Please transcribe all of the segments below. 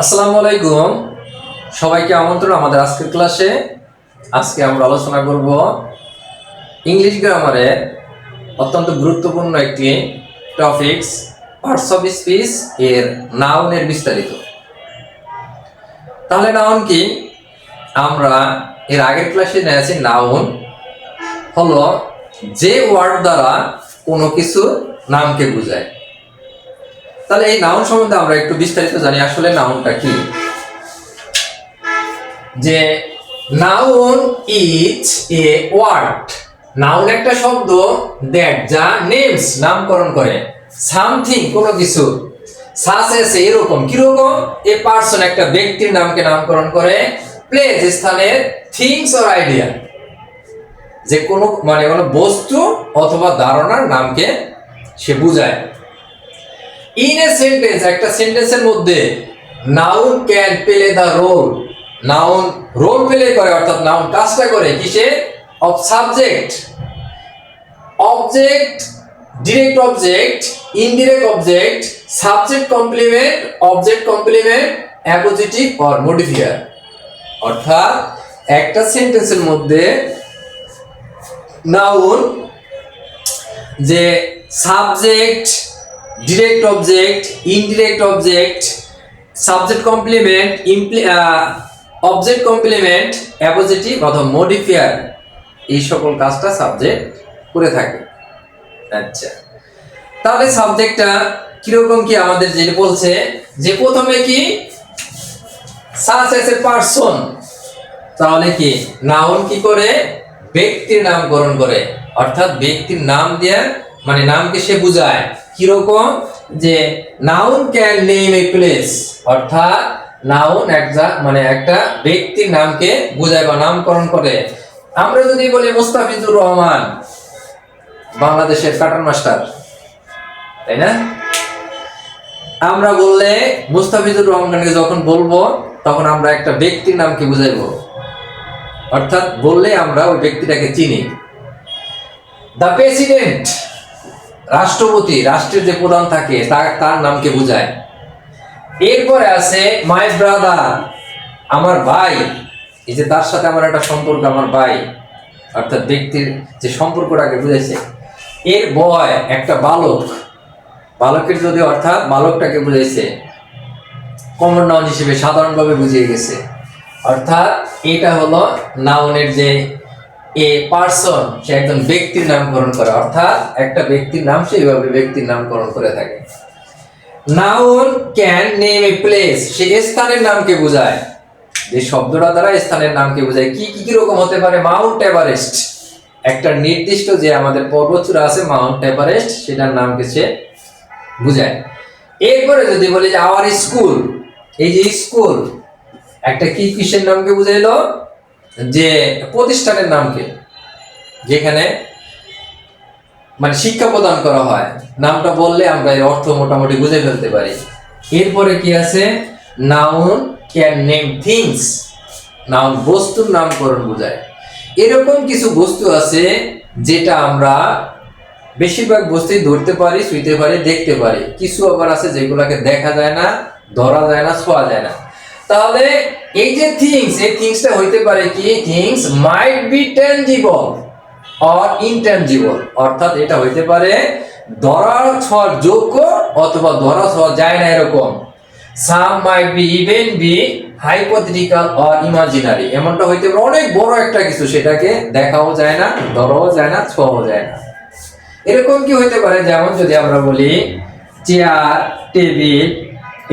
আসসালামু আলাইকুম। সবাইকে আমন্ত্রণ আমাদের আজকের ক্লাসে। আজকে আমরা আলোচনা করব ইংলিশ গ্রামারের অত্যন্ত গুরুত্বপূর্ণ একটি টপিকস, পার্টস অফ স্পিচ এর নাউনের বিস্তারিত। তাহলে নাউন কি? আমরা এর আগের ক্লাসে নিয়েছি নাউন হলো যে ওয়ার্ড দ্বারা কোনো কিছু নামকে বোঝায়। তাহলে এই নাউন সম্বন্ধে আমরা একটু বিস্তারিত জানি। আসলে নাউনটা কি? যে noun is a word, noun একটা শব্দ দ্যাট যা নেমস নামকরণ করে সামথিং কোনো কিছু, সাচ এস এরকম, কিরকম, এ পারসন একটা ব্যক্তির নামকে নামকরণ করে, প্লেস স্থানের, থিংস অর আইডিয়া যে কোনো মানে কোনো বস্তু অথবা ধারণার নামকে সে বোঝায়। ইন এ সেন্টেন্স একটা সেন্টেন্সের মধ্যে noun can play the role, noun role play করে অর্থাৎ নাউন কাজটা করে কিসে? Of subject, object, direct object, indirect object, subject complement, object complement, appositive or modifier. অর্থাৎ একটা সেন্টেন্সের মধ্যে নাউন যে subject, direct object, indirect object, subject complement, object complement, appositive অথবা মডিফায়ার, এই সকল কাজটা সাবজেক্ট করে থাকে। আচ্ছা, তাহলে সাবজেক্টটা কিরকম কি আমাদের যে বলছে যে প্রথমে কি সাচ এস এ পারসন, তাহলে কি নাউন কি করে? ব্যক্তির নামকরণ করে, অর্থাৎ ব্যক্তির নাম দিয়ে মানে নামকে সে বোঝায়। কিরকম? যে noun can name a place, অর্থাৎ নাউন একটা ব্যক্তির নামকে বোঝায় বা নামকরণ করে। আমরা যদি বলি মুস্তাফিজুর রহমান, বাংলাদেশের কার্টুন মাস্টার, তাই না? আমরা বললে মুস্তাফিজুর রহমানকে যখন বলবো তখন আমরা একটা ব্যক্তির নামকে বুঝাইবো, অর্থাৎ বললে আমরা ওই ব্যক্তিটাকে চিনি। দ্য প্রেসিডেন্ট, রাষ্ট্রপতি, রাষ্ট্রের যে প্রধান থাকে তার নামকে বোঝায়। এরপরে আছে মাই ব্রাদার, আমার ভাই, এই যে তার সাথে আমার একটা সম্পর্ক, আমার ভাই, অর্থাৎ ব্যক্তির যে সম্পর্কটাকে বুঝাইছে। এর বয়, একটা বালক, বালকের যদি অর্থাৎ বালকটাকে বুঝাইছে, কমন নাউন হিসেবে সাধারণভাবে বুঝিয়ে গেছে। অর্থাৎ এটা হলো নাউনের যে এ পারসন, সে একজন ব্যক্তির নামকরণ করে, অর্থাৎ একটা ব্যক্তির নাম সে এইভাবে ব্যক্তির নামকরণ করে থাকে। Noun can name a place, সে স্থানের নামকে বোঝায়, যে শব্দটা দ্বারা স্থানের নামকে বোঝায়। কি কি রকম হতে পারে? মাউন্ট এভারেস্ট, একটা নির্দিষ্ট যে আমাদের পর্বতচূড়া আছে মাউন্ট এভারেস্ট, সেটার নামকে সে বোঝায়। এরপরে যদি বলি যে আওয়ার স্কুল, এই যে স্কুল একটা কি কিসের নামকে বুঝাইলো? যে প্রতিষ্ঠানের নামকে, যেখানে মানে শিক্ষা প্রদান করা হয়। নামটা বললে আমরা এর অর্থ মোটামুটি বুঝে ফেলতে পারি। এরপরে কি আছে? Noun can name things, noun বস্তুর নামকরণ বোঝায়। এরকম কিছু বস্তু আছে যেটা আমরা বেশিরভাগ বস্তুই ধরতে পারি, ছুঁইতে পারি, দেখতে পারি। কিছু আবার আছে যেগুলোকে দেখা যায় না, ধরা যায় না, ছোঁয়া যায় না। তাহলে এই যে থিংস, এই থিংসটা হইতে পারে কি? Things might be tangible or intangible, অর্থাৎ এটা হইতে পারে ধরা ছোঁয়ার যোগ্য অথবা ধরা ছোঁয়া যায় না এরকম। Some might be even be hypothetical or imaginary, এমনটা হইতে পারে অনেক বড় একটা কিছু, সেটাকে দেখাও যায় না, ধরাও যায় না, ছোঁয়াও যায় না। এরকম কি হইতে পারে? যেমন যদি আমরা বলি চেয়ার, টেবিল,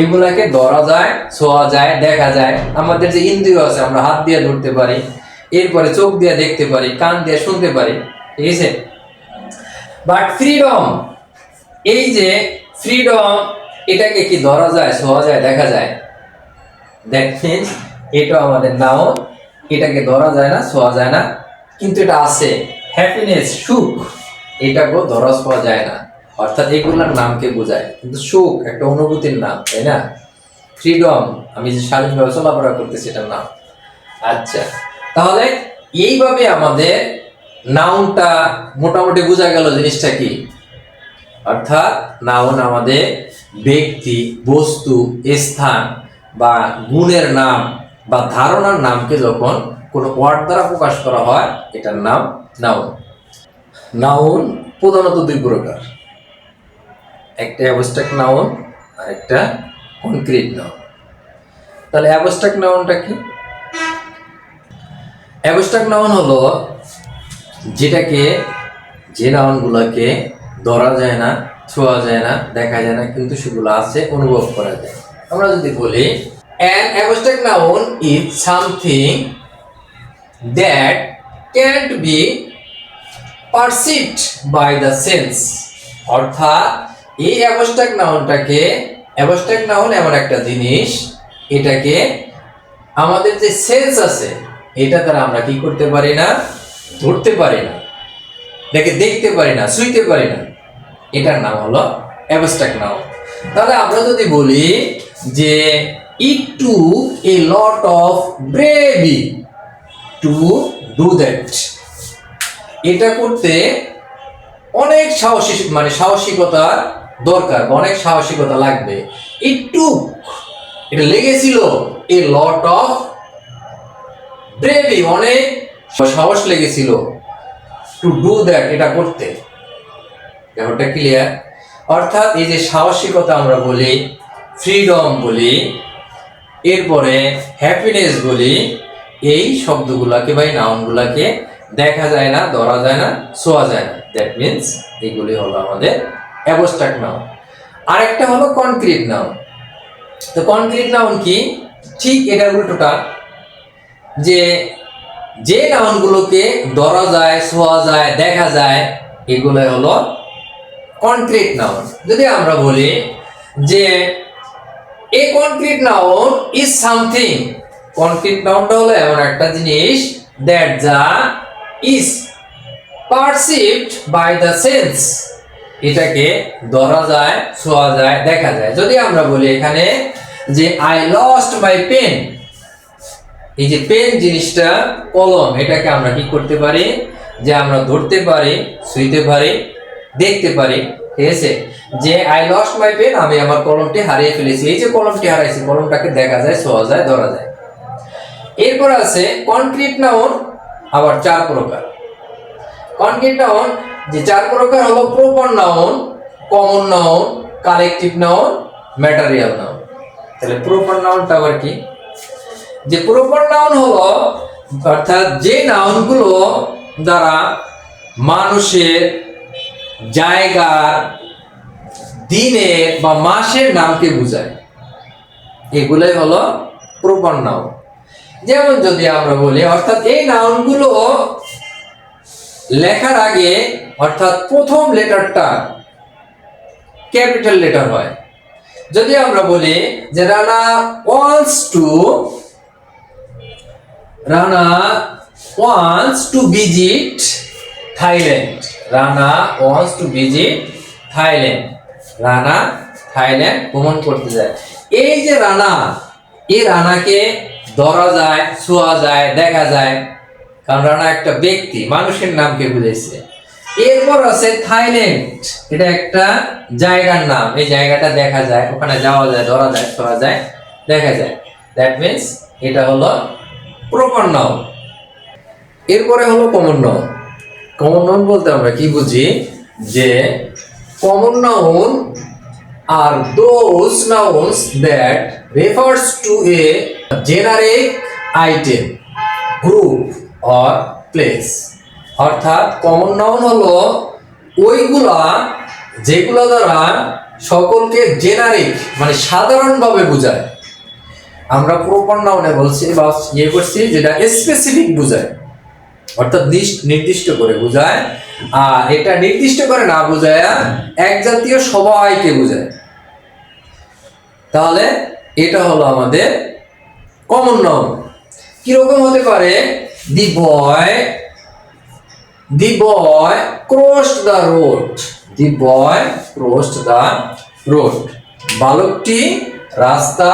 এগুলাকে ধরা যায়, ছোঁয়া যায়, দেখা যায়। আমাদের যে ইন্দ্রিয় আছে, আমরা হাত দিয়ে ধরতে পারি, এরপরে চোখ দিয়ে দেখতে পারি, কান দিয়ে শুনতে পারি, ঠিক আছে? বাট ফ্রিডম, এই যে ফ্রিডম, এটাকে কি ধরা যায়, ছোঁয়া যায়, দেখা যায়? দ্যাট মিন্স এটা আমাদের নাউন, এটাকে ধরা যায় না, ছোঁয়া যায় না, কিন্তু এটা আছে। হ্যাপিনেস, সুখ, এটাকেও ধরা ছোঁয়া যায় না, অর্থাৎ এগুলোর নামকে বোঝায়। কিন্তু সুখ একটা অনুভূতির নাম, তাই না? ফ্রিডম, আমি যে স্বাধীনভাবে চলাফেরা করতেছি, এটার নাম। আচ্ছা, তাহলে এইভাবে আমাদের নাউনটা মোটামুটি বোঝা গেল জিনিসটা কি। অর্থাৎ নাউন আমাদের ব্যক্তি, বস্তু, স্থান বা গুণের নাম বা ধারণার নামকে যখন কোনো ওয়ার্ড দ্বারা প্রকাশ করা হয় এটার নাম নাউন। নাউন প্রধানত দুই প্রকার, একটা অ্যাবস্ট্রাক্ট নাউন আর একটা কনক্রিট নাউন। তাহলে অ্যাবস্ট্রাক্ট নাউনটা কি? অ্যাবস্ট্রাক্ট নাউন হলো যেটাকে, যে নাউনগুলোকে ধরা যায় না, ছোঁয়া যায় না, দেখা যায় না, কিন্তু সেগুলো আছে, অনুভব করা যায়। আমরা যদি বলি an abstract noun is something that can't be perceived by the sense, অর্থাৎ এই অ্যাবস্ট্রাক্ট নাউনটাকে, অ্যাবস্ট্রাক্ট নাউন এমন একটা জিনিস, এটাকে আমাদের যে সেন্স আছে এটা দ্বারা আমরা কি করতে পারি না, ধরতে পারি না, এটাকে দেখতে পারি না, ছুঁইতে পারি না, এটার নাম হলো অ্যাবস্ট্রাক্ট নাউন। তাহলে আমরা যদি বলি যে it took a lot of bravery to do that, এটা করতে অনেক সাহসী, মানে সাহসিকতার দরকার, অনেক সাহসিকতা লাগবে। it took, এটা লেগেছিল, a lot of bravery, অনেক সাহস লেগেছিল, to do that, এটা করতে। ব্যাপারটা ক্লিয়ার? অর্থাৎ এই যে সাহসিকতা আমরা বলি, ফ্রিডম বলি, এরপরে হ্যাপিনেস বলি, এই শব্দগুলোকে বা নাউনগুলোকে দেখা যায় না, ধরা যায় না, ছোঁয়া যায় না। দ্যাট মিন্স এগুলি হলো আমাদের অ্যাবস্ট্রাক্ট নাউন। আরেকটা হলো কনক্রিট নাউন। তো কনক্রিট নাউন কি? ঠিক এটার উল্টোটা, যে যে নাউনগুলোকে ধরা যায়, ছোঁয়া যায়, দেখা যায়, এগুলো হলো কনক্রিট নাউন। যদি আমরা বলি যে a concrete noun is something, concrete নাউনটা হলো এমন একটা জিনিস দ্যাট যা is perceived by the sense, এটাকে ধরা যায়, ছোঁয়া যায়, দেখা যায়। যদি আমরা বলি এখানে যে আই লস্ট মাই পেন, এই যে পেন জিনিসটা, কলম, এটাকে আমরা কি করতে পারি, যে আমরা ধরতে পারি, ছুঁইতে পারি, দেখতে পারি। ঠিক আছে, যে আই লস্ট মাই পেন, আমি আমার কলমটি হারিয়ে ফেলেছি। এই যে কলমটি হারাইছি, কলমটাকে দেখা যায়, ছোঁয়া যায়, ধরা যায়। এরপর আছে কনক্রিট নাউন, আবার চার প্রকার। কনক্রিট নাউন যে চার প্রকার হলো proper noun, common noun, collective noun, material noun. তাহলে প্রপার নাউনটা আবার কি? যে প্রপার নাউন হলো অর্থাৎ যে নাউনগুলো দ্বারা মানুষের, জায়গার, দিনের বা মাসের নামকে বোঝায়, এগুলাই হলো প্রপার নাউন। যেমন যদি আমরা বলি, অর্থাৎ এই নাউনগুলো লেখার আগে, অর্থাৎ প্রথম লেটারটা ক্যাপিটাল লেটার হয়। যদি আমরা বলি যে Rana wants to visit Thailand, Rana wants to visit Thailand, Rana Thailand ভ্রমণ করতে যায়। এই যে রানা, এই রানাকে ধরা যায়, ছোঁয়া যায়, দেখা যায়, কারণ রানা একটা ব্যক্তি, মানুষের নামকে বুঝাইছে। এরপর আছে থাইল্যান্ড, এটা একটা জায়গার নাম, এই জায়গাটা দেখা যায়, ওখানে যাওয়া যায়, ধরা যায়, ছোঁয়া যায়, দেখা যায়। দ্যাট মিন্স এটা হলো প্রপার নাউন। এরপরে হলো কমন নাউন। কমন নাউন বলতে আমরা কি বুঝি, যে কমন নাউন আর those nouns that refers to a generic item, group or place. অর্থাৎ কমন নাউন হলো ওইগুলা যেগুলো দ্বারা সকলকে জেনারিক, মানে সাধারণভাবে বোঝায়। আমরা প্রপার নাউনে বলছি বা করছি যেটা স্পেসিফিক বোঝায়, অর্থাৎ নির্দিষ্ট করে বোঝায়, আর এটা নির্দিষ্ট করে না বোঝায় এক জাতীয় সবাইকে বোঝায়। তাহলে এটা হলো আমাদের কমন নাউন। কিরকম হতে পারে? The boy crossed the road, the boy crossed the road, বালকটি রাস্তা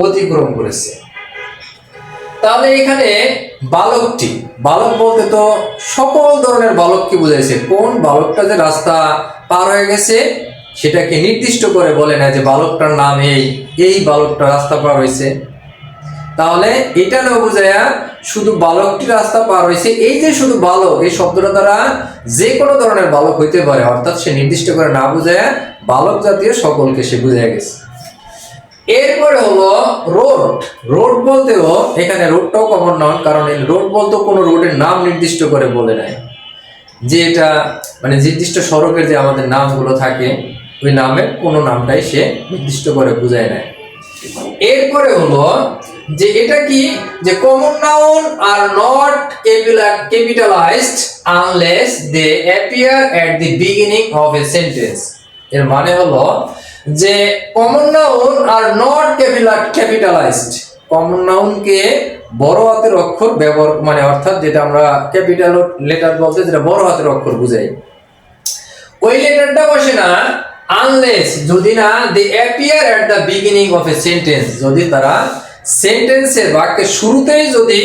অতিক্রম করেছে। তাহলে এখানে বালকটি, বালক বলতে তো সকল ধরনের বালককে বুঝাইছে। কোন বালকটা যে রাস্তা পার হয়ে গেছে সেটাকে নির্দিষ্ট করে বলে না যে বালকটার নাম এই বালকটা রাস্তা পার হয়েছে, তাহলে এটা না বুঝায়া শুধু বালকটি রাস্তা পার হয়েছে, এই যে শুধু বালক এই শব্দটা দ্বারা যে কোনো ধরনের বালক হইতে পারে, অর্থাৎ সে নির্দিষ্ট করে না বুঝায়া বালক জাতীয় সকলকে সে বুঝাইয়া গেছে। এরপরে হলো রোড। রোড বলতেও এখানে রোডটাও কমন নাউন, কারণ এই রোড বলতে কোনো রোডের নাম নির্দিষ্ট করে বলে নাই, যে এটা মানে নির্দিষ্ট সড়কের যে আমাদের নামগুলো থাকে ওই নামের কোনো নামটাই সে নির্দিষ্ট করে বুঝায় নাই। এরপরে হলো যে এটা কি, যে common noun are not capitalised unless they appear at the beginning of a sentence. এর মানে হলো যে common noun are not capitalised, common নাউনকে বড় হাতের অক্ষর ব্যবহার মানে অর্থাৎ যেটা আমরা ক্যাপিটাল লেটার বলতে যেটা বড় হাতের অক্ষর বুঝাই, ওই লেটারটা বসে না আনলেস যদি না they appear at the beginning of a sentence, যদি তারা সেন্টেন্সের বাক্যের শুরুতেই যদি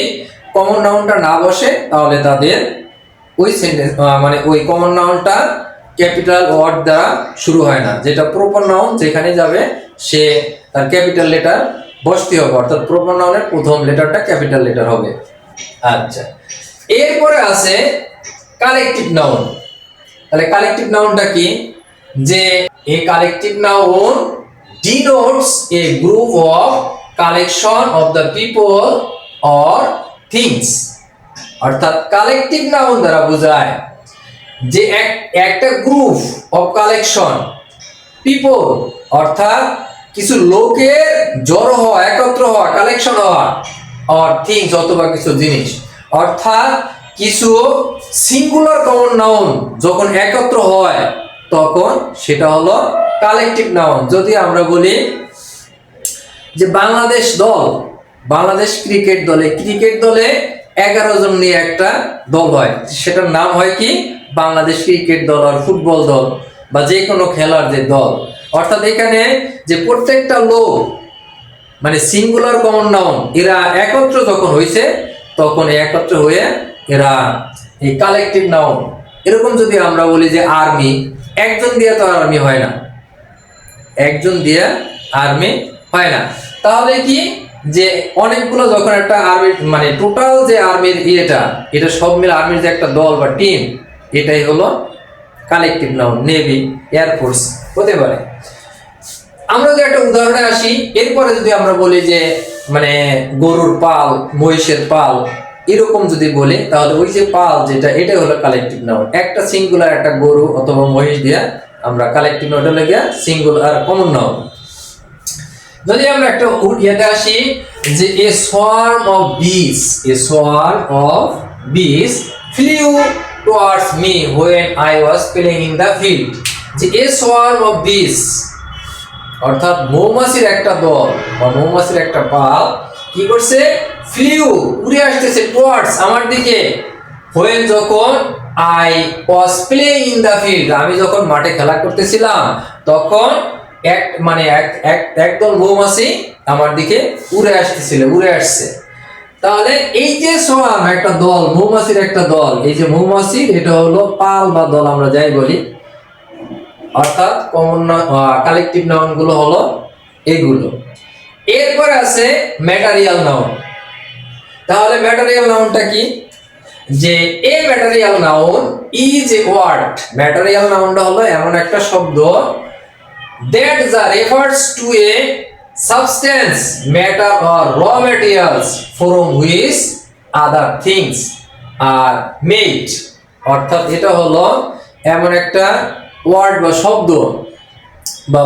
কমন নাউনটা না বসে তাহলে তাদের ওই সেন্টেন্স মানে ওই কমন নাউনটা ক্যাপিটাল ওয়ার্ড দ্বারা শুরু হয় না। যেটা প্রপার নাউন যেখানে যাবে সে তার ক্যাপিটাল লেটার বসতে হবে, অর্থাৎ প্রপার নাউনের প্রথম লেটারটা ক্যাপিটাল লেটার হবে। আচ্ছা, এরপরে আছে কালেকটিভ নাউন। তাহলে কালেকটিভ নাউনটা কি, যে a collective noun denotes A group of collection of the people or things. অর্থাৎ কালেকটিভ নাউন দ্বারা বোঝায় যে একটা গ্রুপ অফ কালেকশন পিপল, অর্থাৎ কিছু লোকের জড়ো হওয়া, একত্র হওয়া, কালেকশন হওয়া, অর থিংস অথবা কিছু জিনিস, অর্থাৎ কিছু সিঙ্গুলার কমন নাউন যখন একত্র হয় তখন সেটা হলো কালেকটিভ নাউন। যদি আমরা বলি যে বাংলাদেশ দল, বাংলাদেশ ক্রিকেট দলে 11 জন নিয়ে একটা দল হয়, সেটার নাম হয় কি বাংলাদেশ ক্রিকেট দল আর ফুটবল দল বা যে কোনো খেলার যে দল। অর্থাৎ এখানে যে প্রত্যেকটা লোক মানে সিঙ্গুলার কমন নাউন এরা একত্র যখন হয়েছে তখন একত্র হয়ে এরা এই কালেকটিভ নাউন। এরকম যদি আমরা বলি যে আর্মি, একজন দিয়ে তো আর্মি হয় না, একজন দিয়ে আর্মি হয় না, তাহলে কি যে অনেকগুলো যখন একটা আর্মি মানে টোটাল যে আর্মির এটা সব মিলে আর্মির যে একটা দল বা টিম, এটাই হলো কালেকটিভ নাউন। নেভি, এয়ারফোর্স হতে পারে। আমরা যদি একটা উদাহরণে আসি, এরপরে যদি আমরা বলি যে মানে গরুর পাল, মহিষের পাল, এরকম যদি বলি তাহলে ওই যে পাল যেটা এটাই হলো কালেকটিভ নাউন। একটা সিঙ্গুলার একটা গরু অথবা মহিষ দিয়ে আমরা কালেকটিভ নাউন লেগে সিঙ্গুলার কমন নাউন। যদি আমরা একটা ইয়েতে আসি যে a swarm of bees flew towards me when I was playing in the field. যে এ সোয়ার্ম অফ বিস অর্থাৎ মৌমাছির একটা দল বা মৌমাছির একটা পাল কি করছে, ফ্লিউ উড়ে আসতেছে, টুয়ার্ডস আমার দিকে, হোয়েন যখন I was playing in the field আমি যখন মাঠে খেলা করতেছিলাম তখন একদল মৌমাছি আমার দিকে উড়ে আসছে। তাহলে এই যে সোয়ার্ম একটা দল, মৌমাছির একটা দল, এই যে মৌমাছির এটা হলো পাল বা দল আমরা যাই বলি, অর্থাৎ কমন কালেকটিভ নাউন গুলো হলো এগুলো। এরপরে আছে ম্যাটেরিয়াল নাউন। তাহলে ম্যাটেরিয়াল নাউনটা কি, যে a material noun is a word. Material নাউনটা হলো এমন একটা শব্দ that refers to a substance, matter or raw materials from which other things are made। অর্থাৎ এটা হলো এমন একটা ওয়ার্ড বা শব্দ বা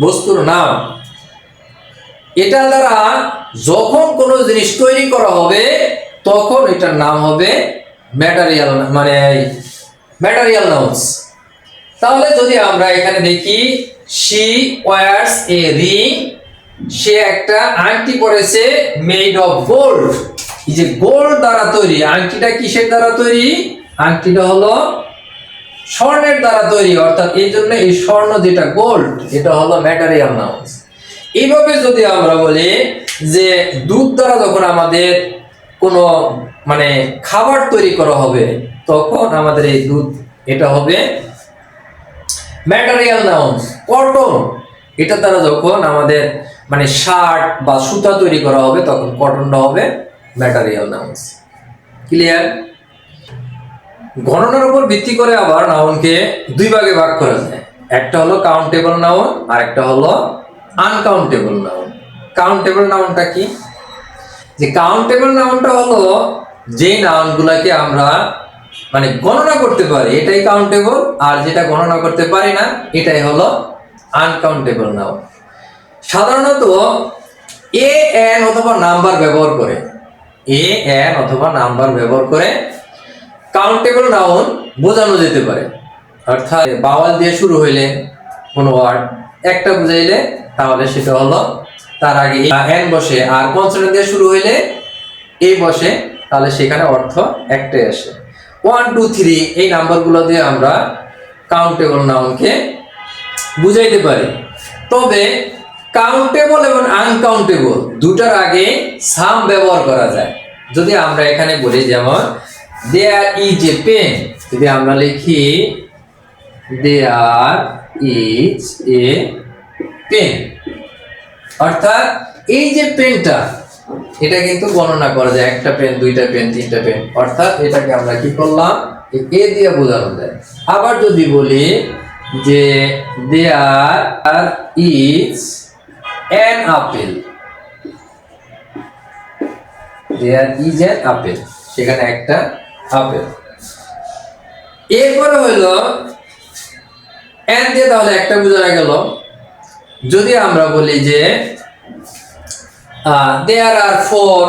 বস্তুর নাম, এটা দ্বারা যখন কোনো জিনিস তৈরি করা হবে তখন এটার নাম হবে ম্যাটেরিয়াল ম্যাটেরিয়াল নাউনস। তাহলে যদি আমরা এখানে দেখি she wears a ring, সে একটা আংটি পরেছে মেড অফ গোল্ড। এই যে গোল্ড দ্বারা তৈরি আংটিটা কিসের দ্বারা তৈরি, আংটিটা হলো স্বর্ণের দ্বারা তৈরি, অর্থাৎ এই জন্য এই স্বর্ণ যেটা গোল্ড এটা হলো ম্যাটেরিয়াল নাউনস। এইভাবে যদি আমরা বলি যে দুধ দ্বারা যখন আমাদের কোনো মানে খাবার তৈরি করা হবে তখন আমাদের এই দুধ এটা হবে ম্যাটেরিয়াল নাউন্স, কটন, এটা দ্বারা যখন আমাদের মানে শার্ট বা সুতা তৈরি করা হবে তখন কটনটা হবে ম্যাটেরিয়াল নাউন্স। ক্লিয়ার? গণনার উপর ভিত্তি করে আবার নাউনকে দুই ভাগে ভাগ করা যায়, একটা হলো কাউন্টেবল নাউন আর একটা হলো আনকাউন্টেবল নাউন। কাউন্টেবল নাউনটা কি? যে কাউন্টেবল নাউনটা হলো যে নাউনগুলোকে আমরা মানে গণনা করতে পারি এটাই কাউন্টেবল, আর যেটা গণনা করতে পারি না এটাই হলো আনকাউন্টেবল নাউন। সাধারণত এ এন অথবা নাম্বার ব্যবহার করে, এ এন অথবা নাম্বার ব্যবহার করে কাউন্টেবল নাউন বোঝানো যেতে পারে। অর্থাৎ বাওয়াল দিয়ে শুরু হইলে কোনো ওয়ার্ড একটা বুঝাইলে তাহলে সেটা হলো তার আগে এন বসে, আর কনসোনেন্ট দিয়ে শুরু হইলে এ বসে, তাহলে সেখানে অর্থ একটাই আসে। 1 2 3 এই নাম্বারগুলো দিয়ে আমরা কাউন্টেবল নাউনকে বুঝাইতে পারি। তবে কাউন্টেবল এবং আনকাউন্টেবল দুটার আগে সাম ব্যবহার করা যায়। যদি আমরা এখানে বলি যেমন দেয়ার ইজ এ পেন, যদি আমরা লিখি দেয়ার ইজ এ পেন, অর্থাৎ এই যে পেনটা এটা কিন্তু গণনা করা যায়, একটা পেন, দুইটা পেন, তিনটা পেন, অর্থাৎ এটাকে আমরা কি করলাম এ দিয়ে বোঝানো যায়। আবার যদি বলি যে there is an apple, there is an apple, সেখানে একটা আপেল। এরপরে হইলো অ্যান দিয়ে তাহলে একটা বোঝানো গেল। যদি আমরা বলি যে দেয়ার আর 4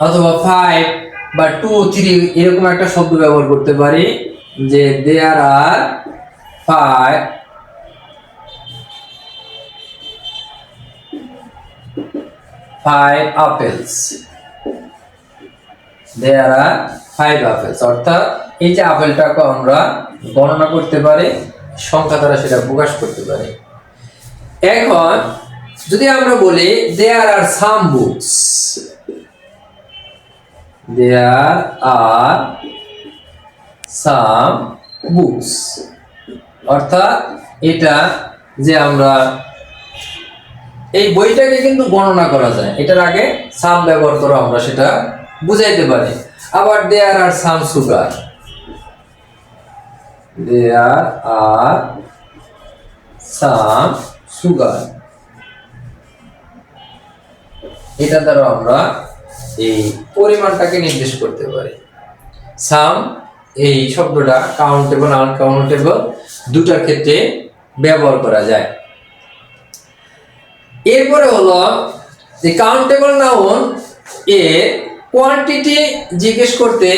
অথবা 5 বা 2 3 এরকম একটা শব্দ ব্যবহার করতে পারি যে দেয়ার আর 5 apples, দেয়ার আর 5 apples, অর্থাৎ এই যে আপেলটাকে আমরা গণনা করতে পারি, সংখ্যা দ্বারা সেটা প্রকাশ করতে পারি। এখন যদি আমরা বলি দেয়ার আর সাম বুকস, দেয়ার আর সাম বুকস, অর্থাৎ এটা যে আমরা এই বইটাকে কিন্তু গণনা করা যায়, এটার আগে সাম ব্যবহার করে আমরা সেটা বুঝাইতে পারি। আবার দেয়ার আর সাম সুগার, দেয়ার আর সাম সুগার, এটা দ্বারা আমরা এই পরিমাণটাকে নির্দেশ করতে পারি। সাম এই শব্দটা কাউন্টেবল আনকাউন্টেবল দুটার ক্ষেত্রে ব্যবহার করা যায়। এরপরে হলো যে কাউন্টেবল নাউন এর কোয়ান্টিটি জিজ্ঞেস করতে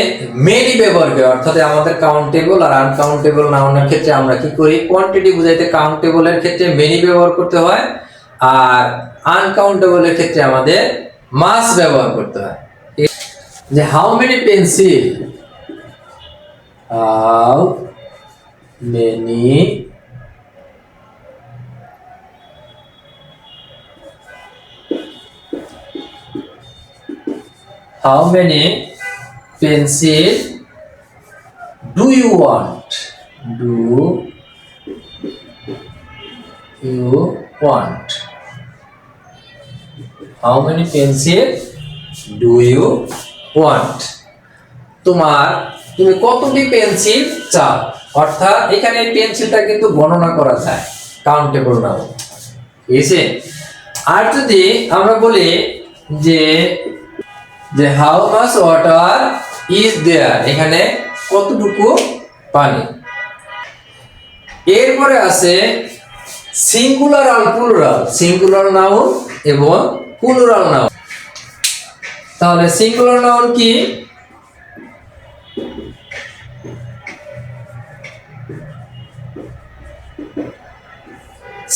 মেনি ব্যবহার করে, অর্থাৎ আমাদের কাউন্টেবল আর আনকাউন্টেবল নাউনের ক্ষেত্রে আমরা কি করি, কোয়ান্টিটি বুঝাইতে কাউন্টেবলের ক্ষেত্রে মেনি ব্যবহার করতে হয়, আর আনকাউন্টেবলের ক্ষেত্রে আমাদের মাস ব্যবহার করতে হয়। যে how many pencil, how many how many pencil do you want, do you want, how many pencil do you want, তুমি কতটি পেন্সিল চাও, অর্থাৎ এখানে পেন্সিলটা কিন্তু গণনা করা যায়, কাউন্টেবল নাউন। এসে আর যদি আমরা বলি যে যে how much water is there, এখানে কতটুকু পানি। এরপরে আছে সিঙ্গুলার আর প্লুরাল, সিঙ্গুলার নাউন এবং প্লুরাল নাউন। তাহলে সিঙ্গুলার নাউন কি?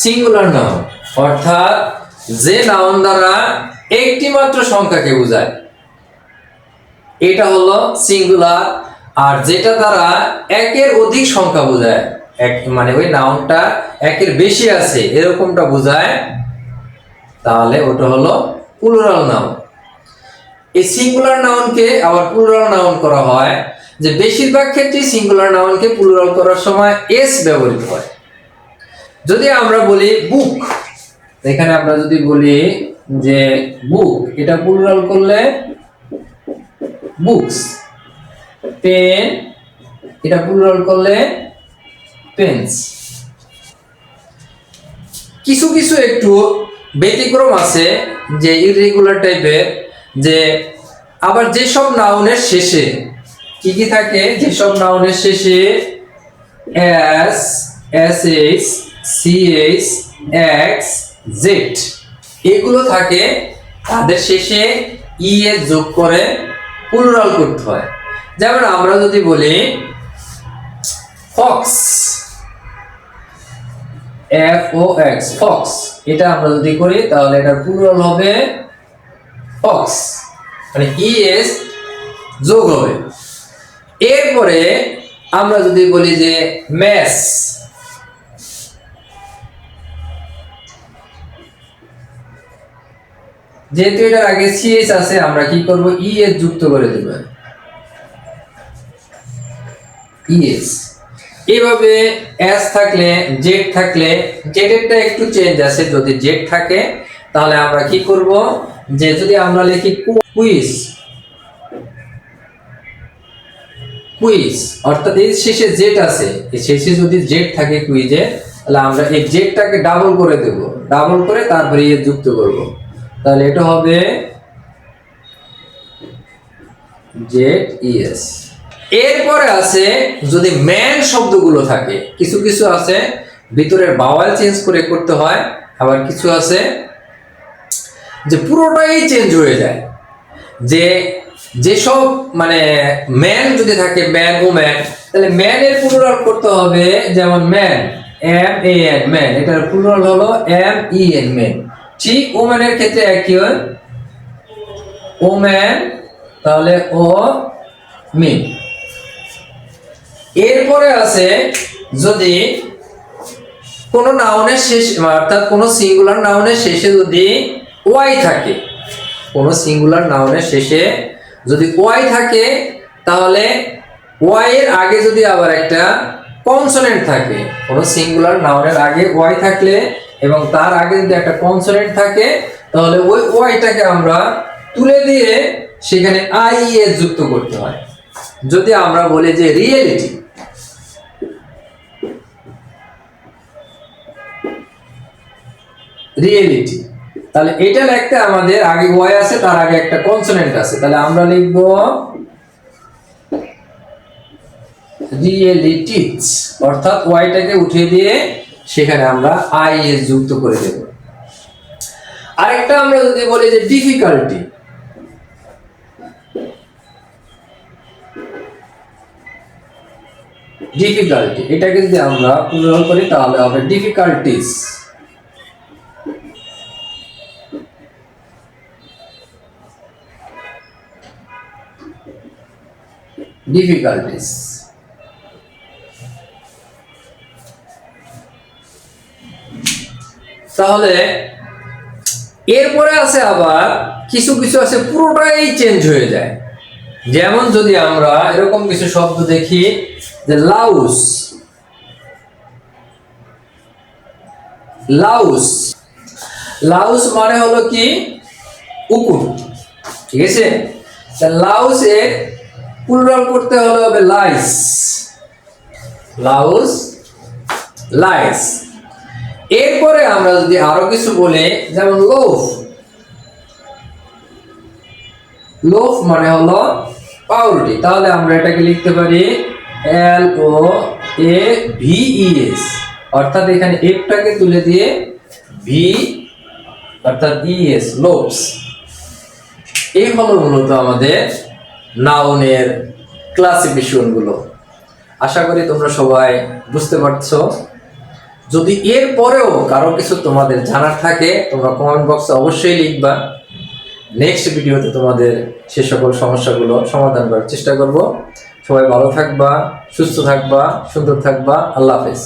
সিঙ্গুলার নাউন অর্থাৎ যে নাউন দ্বারা একটি মাত্র সংখ্যাকে বোঝায়, এটা হলো সিঙ্গুলার। আর যেটা দ্বারা একের অধিক সংখ্যা বোঝায়, মানে ওই নাউনটা একের বেশি আছে এরকমটা বোঝায়, তাহলে ওটা হলো প্লুরাল নাউন। এই সিঙ্গুলার নাউনকে আবার প্লুরাল নাউন করা হয় যে বেশিরভাগ ক্ষেত্রে সিঙ্গুলার নাউনকে প্লুরাল করার সময় এস ব্যবহৃত হয়। যদি আমরা বলি বুক, এখানে আমরা যদি বলি যে বুক, এটা প্লুরাল করলে বুকস। পেন, এটা প্লুরাল করলে পেন্স। কিছু কিছু একটু ব্যতিক্রম আছে যে ইররেগুলার টাইপের, যে আবার যেসব নাউনের শেষে কি কি থাকে, যেসব নাউনের শেষে S, SH, CH, X, Z এগুলো থাকে, তাদের শেষে ই এর যোগ করে প্লুরাল করতে হয়। যেমন আমরা যদি বলি fox, F O X, fox, এটা আমরা যদি করি তাহলে এটা প্লুরাল হবে ফক্স, মানে ই এস যোগ হবে। এরপরে আমরা যদি বলি যে মেস, যেহেতু এটার আগে সিএস আছে আমরা কি করব, ই এস যুক্ত করে দেব, ইএস। এইভাবে এস থাকলে, জেড থাকলে, জেডেরটা একটু চেঞ্জ আছে, যদি জেড থাকে তাহলে আমরা কি করব, যে যদি আমরা লিখি কুইজ, কুইজ অর্থাৎ এই শেষে জেড আছে, এই শেষে যদি জেড থাকে কুইজে, তাহলে আমরা এই জেডটাকে ডাবল করে দেব, ডাবল করে তারপরে এ যুক্ত করব, তাহলে এটা হবে জেড ইএস। এরপরে আছে যদি ম্যান শব্দগুলো থাকে, কিছু কিছু আছে ভিতরের ভাওয়াল চেঞ্জ করে করতে হয়, আবার কিছু আছে যে পুরোটাই চেঞ্জ হয়ে যায়। যে যেসব মানে ম্যান যদি থাকে, ম্যান, ওম্যান, তাহলে ম্যানের প্লুরাল করতে হবে, যেমন man, M A N, man, এটার প্লুরাল হলো এম ই এন, ম্যান। ঠিক ওম্যানের ক্ষেত্রে একই হয়, ওম্যান, তাহলে ও মিন। এরপরে আছে যদি কোন নাউনের শেষ, অর্থাৎ কোন সিঙ্গুলার নাউনের শেষে যদি ওয়াই থাকে, কোন সিঙ্গুলার নাউনের শেষে যদি ওয়াই থাকে, তাহলে ওয়াই এর আগে যদি আবার একটা কনসোনেন্ট থাকে, কোন সিঙ্গুলার নাউনের আগে ওয়াই থাকলে এবং তার আগে যদি একটা কনসোনেন্ট থাকে, তাহলে ওই ওয়াইটাকে আমরা তুলে দিয়ে সেখানে আই এ যুক্ত করতে হয়। যদি আমরা বলি যে রিয়েলিটি, রিয়েলিটি, তাহলে এটা লিখতে আমাদের আগে ওয়াই আছে, তার আগে একটা কনসোনেন্ট আছে, তাহলে আমরা লিখব রিয়েলিটিজ, অর্থাৎ ওয়াইটাকে উঠিয়ে দিয়ে সেখানে আমরা আই এস যুক্ত করে দেব। আরেকটা আমরা যদি বলি যে ডিফিকাল্টি, ডিফিকাল্টি, এটাকে যদি আমরা প্লুরাল করি তাহলে হবে ডিফিকাল্টিস। ডিফিকাল্টিস। তাহলে এরপরে আছে আবার কিছু কিছু আছে পুরোটাই চেঞ্জ হয়ে যায়। যেমন যদি আমরা এরকম কিছু শব্দ দেখি যে লাউস, লাউস, লাউস মানে হলো কি কুকুর, ঠিক আছে? লাউস এর প্লুরাল করতে হলে হবে লাইস, লাউস, লাইস। এরপরে আমরা যদি আরো কিছু বলি, যেমন লোফ, লোফ মানে হলো পাউরুটি, তাহলে আমরা এটাকে লিখতে পারি এল ও এ ভি ই এস, অর্থাৎ এখানে এফটাকে তুলে দিয়ে ভি অর্থাৎ ই এস, লোভস। এই হলো মূলত আমাদের নাউনের ক্লাসিফিকেশন গুলো। আশা করি তোমরা সবাই বুঝতে পারছো। যদি এর পরেও কারো কিছু তোমাদের জানার থাকে তোমরা কমেন্ট বক্সে অবশ্যই লিখবা। নেক্সট ভিডিওতে তোমাদের সে সকল সমস্যাগুলো সমাধান করার চেষ্টা করব। সবাই ভালো থাকবা, সুস্থ থাকবা, সুন্দর থাকবা। আল্লাহ হাফেজ।